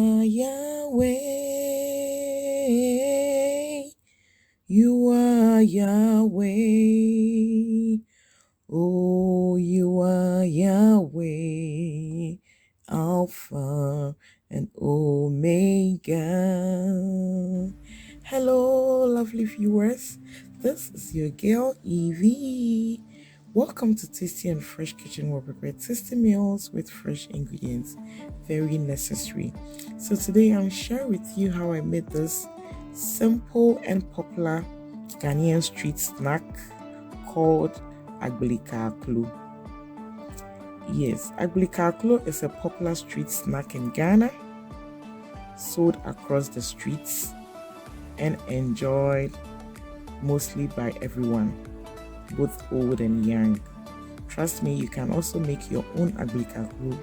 Yahweh, you are Yahweh. Oh, you are Yahweh, Alpha and Omega. Hello, lovely viewers. This is your girl Eveee. Welcome to Tasty and Fresh Kitchen, where we prepare tasty meals with fresh ingredients. Very necessary. So today I'm sharing with you how I made this simple and popular Ghanaian street snack called Agbeli Kaaklo. Yes, Agbeli Kaaklo is a popular street snack in Ghana, sold across the streets and enjoyed mostly by everyone, both old and young. Trust me, you can also make your own Agbeli Kaaklo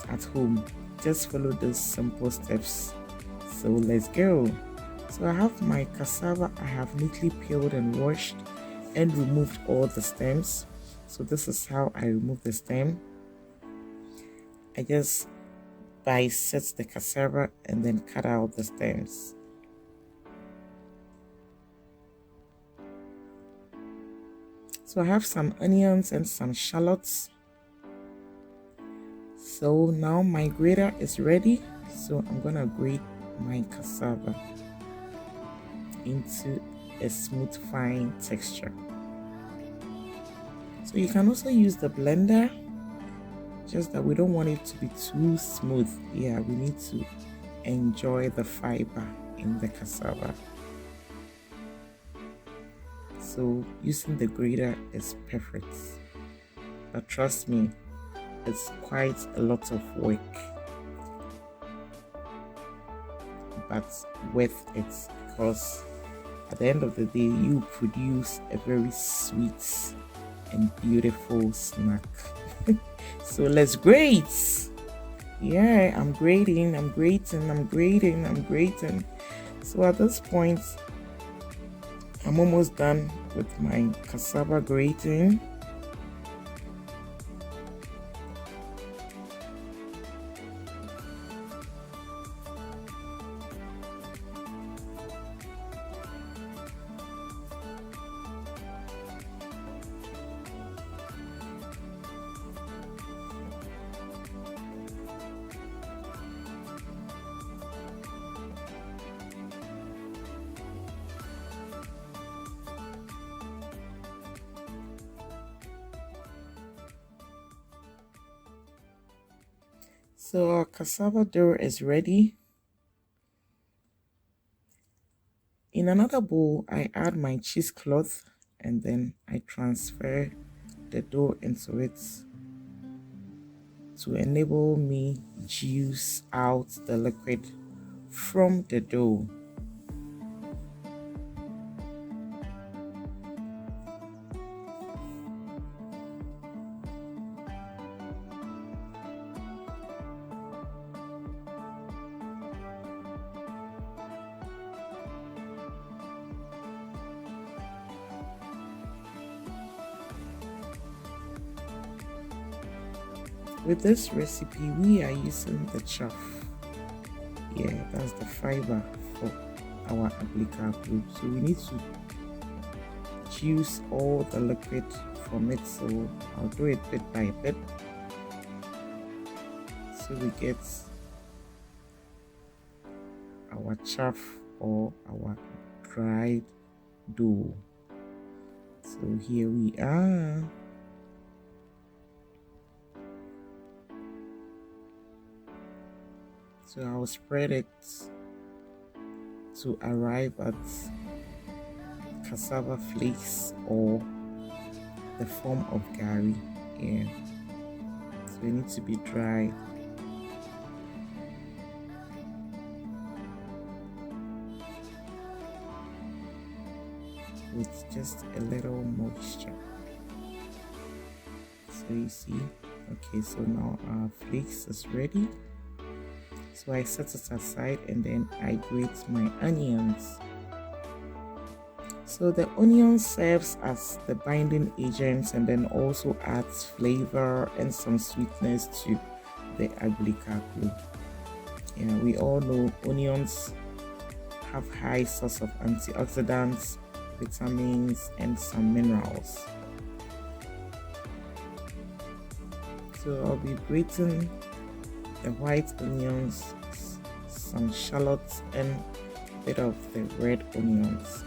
at home. Just follow those simple steps. So let's go. So I have my cassava. I have neatly peeled and washed and removed all the stems. So this is how I remove the stem. I just bisect the cassava and then cut out the stems. So I have some onions and some shallots. So now my grater is ready. So I'm gonna grate my cassava into a smooth fine texture. So you can also use the blender, just that we don't want it to be too smooth. Yeah, we need to enjoy the fiber in the cassava. So using the grater is perfect, but trust me, it's quite a lot of work, but worth it, because at the end of the day you produce a very sweet and beautiful snack. So let's grate. Yeah, I'm grating. So at this point I'm almost done with my cassava grating. So our cassava dough is ready. In another bowl, I add my cheesecloth and then I transfer the dough into it to enable me juice out the liquid from the dough. With this recipe, we are using the chaff. Yeah, that's the fiber for our Agbeli Kaaklo. So we need to juice all the liquid from it. So I'll do it bit by bit. So we get our chaff or our dried dough. So here we are. So I'll spread it to arrive at cassava flakes or the form of gari. Yeah. So it needs to be dry. With just a little moisture. So you see, okay, so now our flakes is ready. So I set it aside and then I grate my onions. So the onion serves as the binding agent and then also adds flavor and some sweetness to the Agbeli Kaaklo. Yeah, we all know onions have high source of antioxidants, vitamins, and some minerals. So I'll be grating the white onions, some shallots, and a bit of the red onions.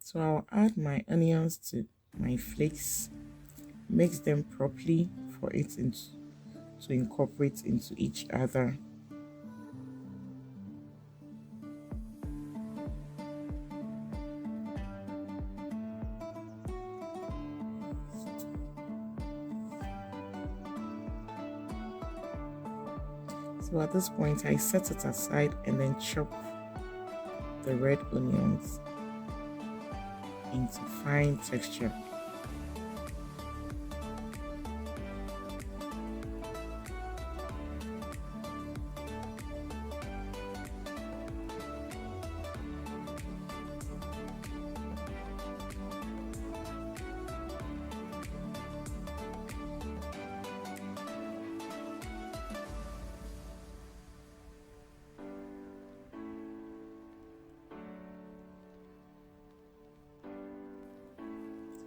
So I'll add my onions to my flakes, mix them properly for it to incorporate into each other. So at this point, I set it aside and then chop the red onions into fine texture.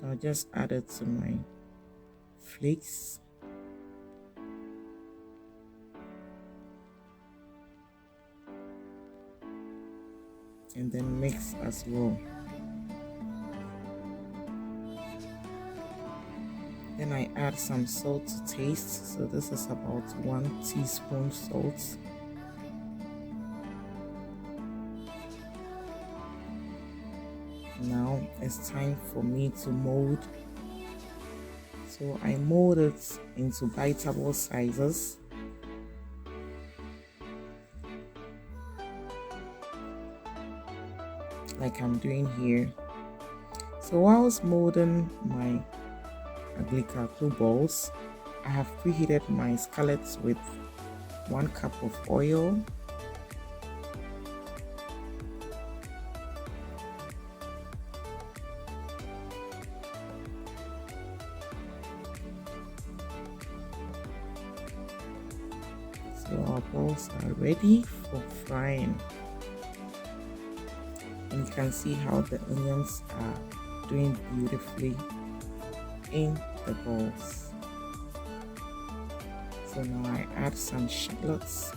I'll just add it to my flakes. And then mix as well. Then I add some salt to taste. So this is about 1 teaspoon salt. Now it's time for me to mold. So I mold it into biteable sizes. Like I'm doing here. So whilst molding my Agbeli Kaaklo balls, I have preheated my skillets with 1 cup of oil. So our balls are ready for frying. And you can see how the onions are doing beautifully in the balls. So now I add some shallots.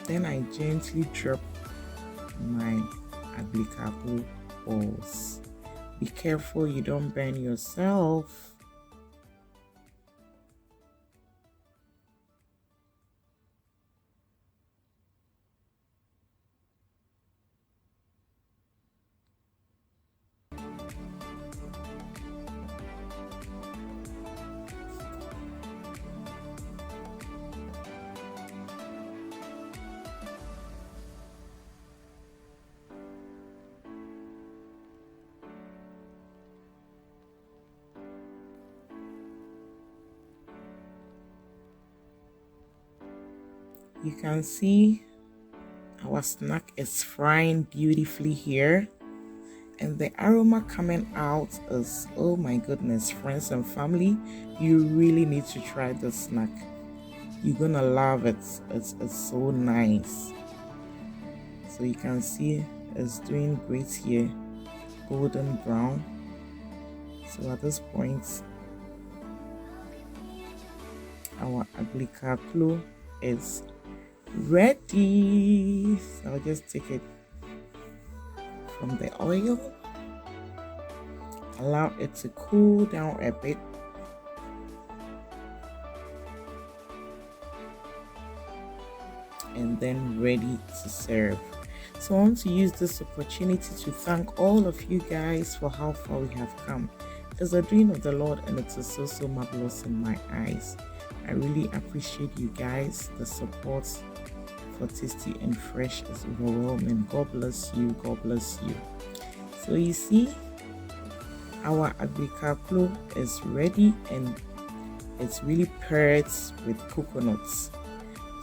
Then I gently drop my Agbeli Kaaklo balls. Be careful you don't burn yourself. You can see our snack is frying beautifully here, and the aroma coming out is, oh my goodness, friends and family, you really need to try this snack. You're gonna love it. It's so nice. So you can see it's doing great here, golden brown. So at this point, our Agbeli Kaaklo is ready. So I'll just take it from the oil, allow it to cool down a bit, and then ready to serve. So I want to use this opportunity to thank all of you guys for how far we have come. It's the doing of the Lord, and it is so marvelous in my eyes. I really appreciate you guys. The support for Tasty and Fresh is overwhelming. God bless you. God bless you. So you see, our Agbeli Kaaklo is ready, and it's really paired with coconuts.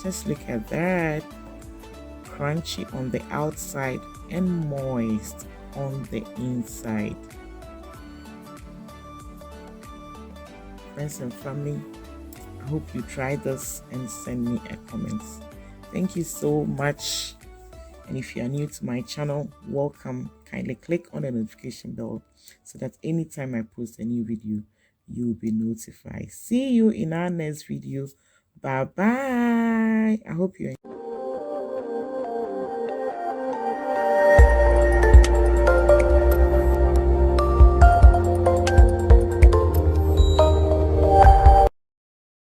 Just look at that. Crunchy on the outside and moist on the inside. Friends and family, I hope you try this and send me a comment. Thank you so much. And if you are new to my channel, welcome. Kindly click on the notification bell so that anytime I post a new video, you will be notified. See you in our next video. Bye bye. I hope you enjoy.